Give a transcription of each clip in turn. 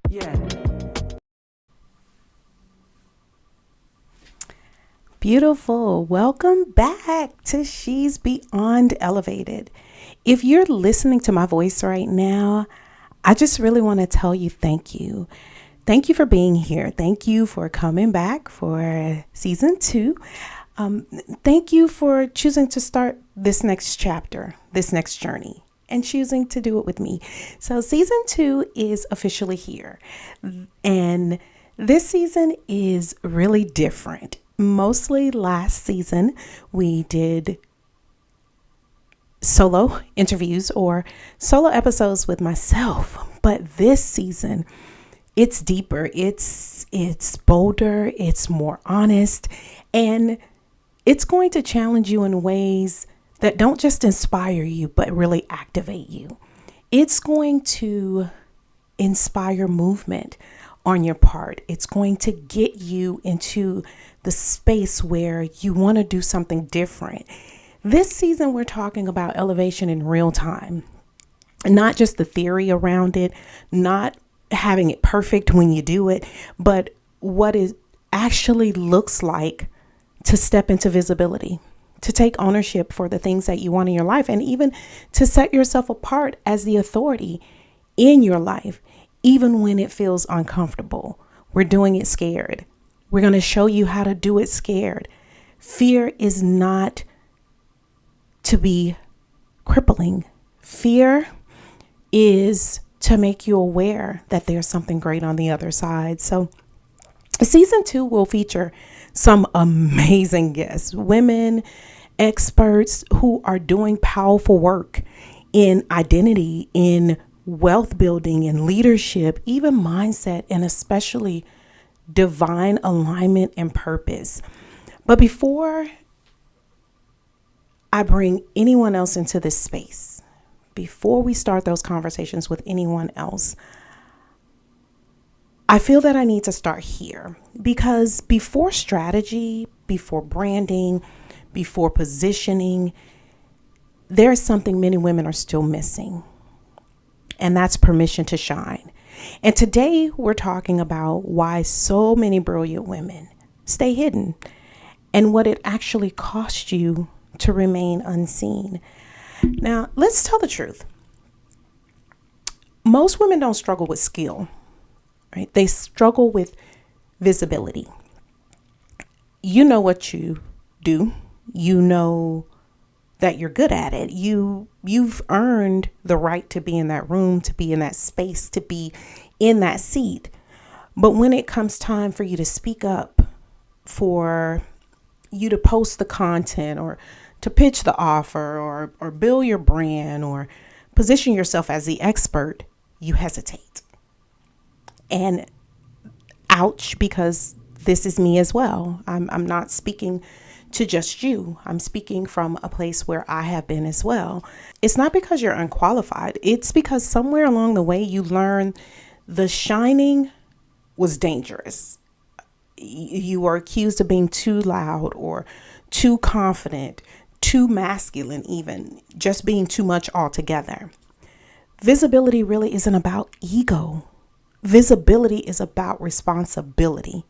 Yeah. Beautiful. Welcome back to She's Beyond Elevated. If you're listening to my voice right now, I just really want to tell you thank you. Thank you for being here. Thank you for coming back for season two. Um, Thank you for choosing to start this next chapter, this next journey, and choosing to do it with me. So, season two is officially here. And this season is really different. Mostly last season, we did solo interviews or solo episodes with myself. But this season, it's deeper, it's bolder, it's more honest, and it's going to challenge you in ways that don't just inspire you, but really activate you. It's going to inspire movement on your part. It's going to get you into the space where you want to do something different. This season, we're talking about elevation in real time, not just the theory around it, not having it perfect when you do it, but what it actually looks like to step into visibility, to take ownership for the things that you want in your life, and even to set yourself apart as the authority in your life, even when it feels uncomfortable. We're doing it scared. We're going to show you how to do it scared. Fear is not to be crippling. Fear is to make you aware that there's something great on the other side. So, season two will feature some amazing guests, women, experts who are doing powerful work in identity, in wealth building, in leadership, even mindset, and especially divine alignment and purpose. But before I bring anyone else into this space, before we start those conversations with anyone else, I feel that I need to start here because before strategy, before branding, before positioning, there's something many women are still missing, and that's permission to shine. And today we're talking about why so many brilliant women stay hidden and what it actually costs you to remain unseen. Now, let's tell the truth. Most women don't struggle with skill, right? They struggle with visibility. You know what you do. You know that you're good at it. You've earned the right to be in that room, to be in that space, to be in that seat. But when it comes time for you to speak up, for you to post the content or to pitch the offer or build your brand or position yourself as the expert, you hesitate. And ouch, because this is me as well. I'm not speaking to just you. I'm speaking from a place where I have been as well. It's not because you're unqualified. It's because somewhere along the way you learn the shining was dangerous. You were accused of being too loud or too confident, too masculine, even just being too much altogether. Visibility really isn't about ego. Visibility is about responsibility.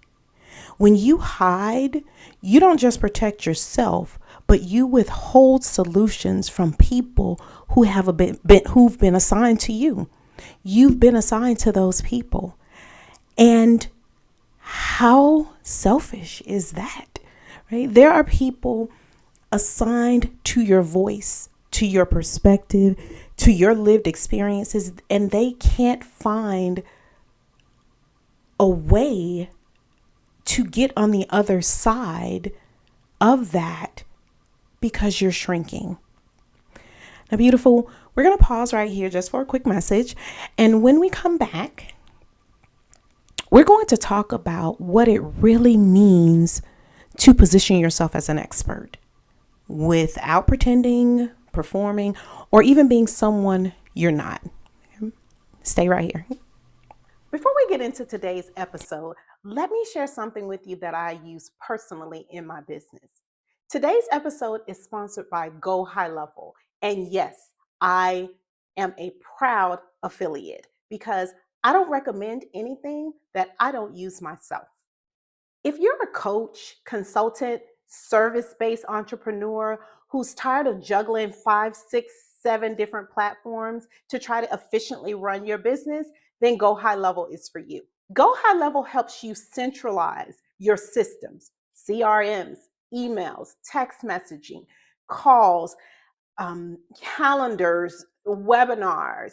When you hide, you don't just protect yourself, but you withhold solutions from people who've been assigned to you. You've been assigned to those people. And how selfish is that? Right? There are people assigned to your voice, to your perspective, to your lived experiences, and they can't find a way to get on the other side of that because you're shrinking. Now, beautiful, we're going to pause right here just for a quick message. And when we come back, we're going to talk about what it really means to position yourself as an expert without pretending, performing, or even being someone you're not. Stay right here. Before we get into today's episode, let me share something with you that I use personally in my business. Today's episode is sponsored by Go High Level. And yes, I am a proud affiliate because I don't recommend anything that I don't use myself. If you're a coach, consultant, service-based entrepreneur who's tired of juggling 5, 6, 7 different platforms to try to efficiently run your business, then Go High Level is for you. Go High Level helps you centralize your systems, CRMs, emails, text messaging, calls, calendars, webinars,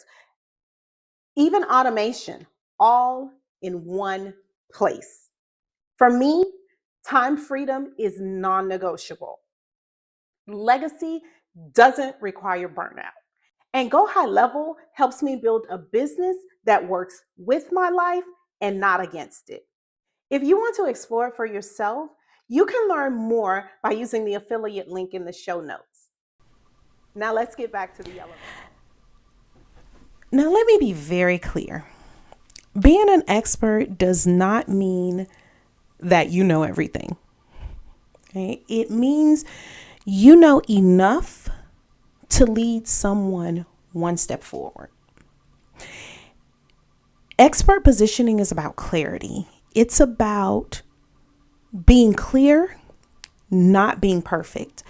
even automation, all in one place. For me, time freedom is non-negotiable. Legacy doesn't require burnout. And Go High Level helps me build a business that works with my life and not against it. If you want to explore it for yourself, you can learn more by using the affiliate link in the show notes. Now let's get back to the elevator. Now let me be very clear. Being an expert does not mean that you know everything. Okay? It means you know enough to lead someone one step forward. Expert positioning is about clarity. It's about being clear, not being perfect.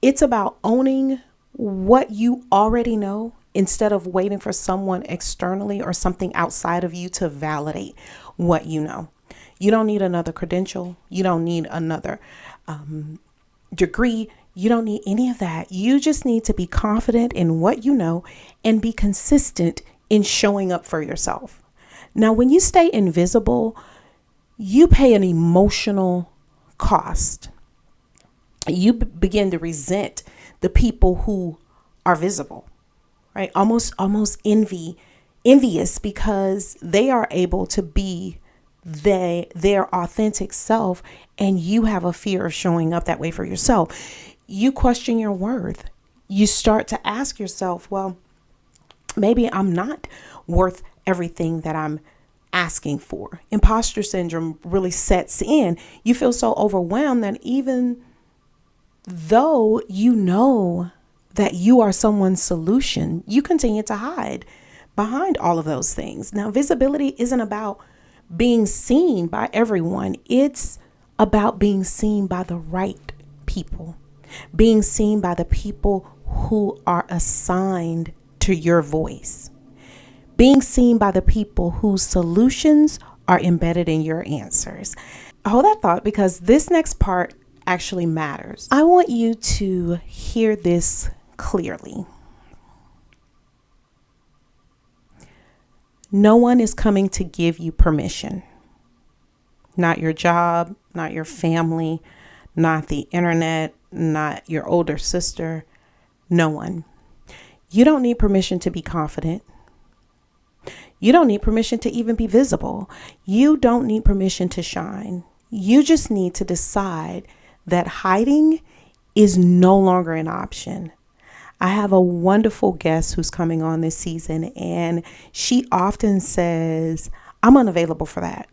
It's about owning what you already know instead of waiting for someone externally or something outside of you to validate what you know. You don't need another credential. You don't need another degree. You don't need any of that. You just need to be confident in what you know and be consistent in showing up for yourself. Now, when you stay invisible, you pay an emotional cost. You begin to resent the people who are visible, right? Almost envious because they are able to be their authentic self, and you have a fear of showing up that way for yourself. You question your worth. You start to ask yourself, well, maybe I'm not worth everything that I'm asking for. Imposter syndrome really sets in. You feel so overwhelmed that even though you know that you are someone's solution, you continue to hide behind all of those things. Now, visibility isn't about being seen by everyone. It's about being seen by the right people, being seen by the people who are assigned to your voice, being seen by the people whose solutions are embedded in your answers. Hold that thought, because this next part actually matters. I want you to hear this clearly. No one is coming to give you permission. Not your job, not your family, not the internet, not your older sister. No one. You don't need permission to be confident. You don't need permission to even be visible. You don't need permission to shine. You just need to decide that hiding is no longer an option. I have a wonderful guest who's coming on this season, and she often says, I'm unavailable for that.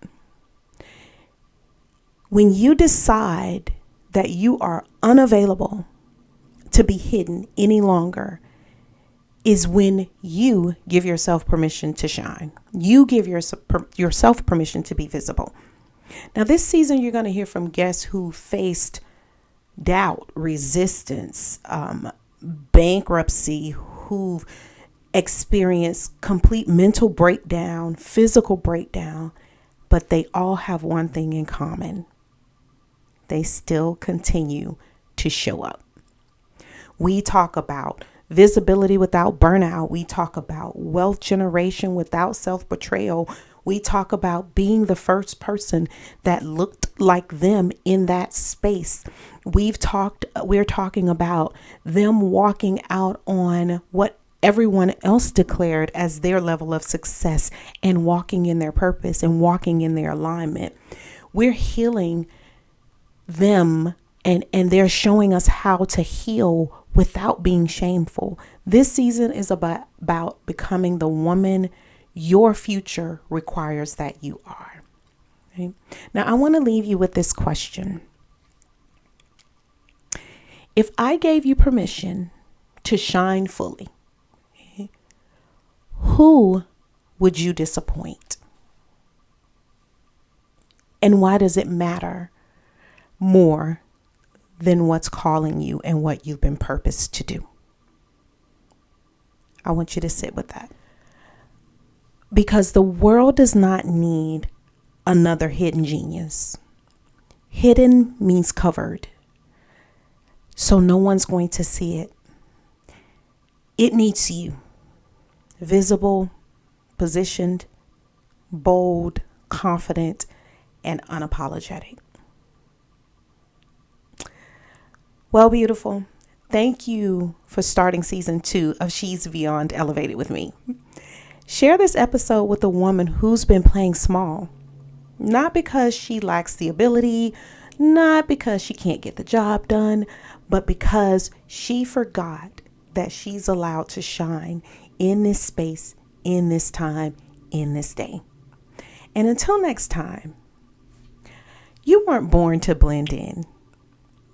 When you decide that you are unavailable to be hidden any longer, is when you give yourself permission to shine. You give yourself permission to be visible. Now, this season, you're going to hear from guests who faced doubt, resistance, bankruptcy, who've experienced complete mental breakdown, physical breakdown, but they all have one thing in common. They still continue to show up. We talk about visibility without burnout. We talk about wealth generation without self-betrayal. We talk about being the first person that looked like them in that space. We're talking about them walking out on what everyone else declared as their level of success and walking in their purpose and walking in their alignment. We're healing them, and they're showing us how to heal without being shameful. This season is about becoming the woman your future requires that you are. Okay? Now, I want to leave you with this question. If I gave you permission to shine fully, okay, who would you disappoint? And why does it matter more than what's calling you and what you've been purposed to do? I want you to sit with that. Because the world does not need another hidden genius. Hidden means covered. So no one's going to see it. It needs you. Visible, positioned, bold, confident, and unapologetic. Well, beautiful. Thank you for starting season 2 of She's Beyond Elevated with me. Share this episode with a woman who's been playing small. Not because she lacks the ability, not because she can't get the job done, but because she forgot that she's allowed to shine in this space, in this time, in this day. And until next time, you weren't born to blend in.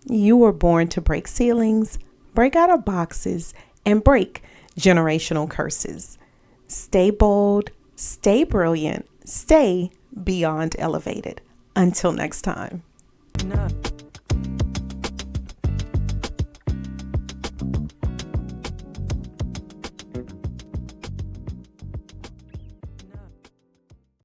You were born to break ceilings, break out of boxes, and break generational curses. Stay bold, stay brilliant, stay beyond elevated. Until next time. No.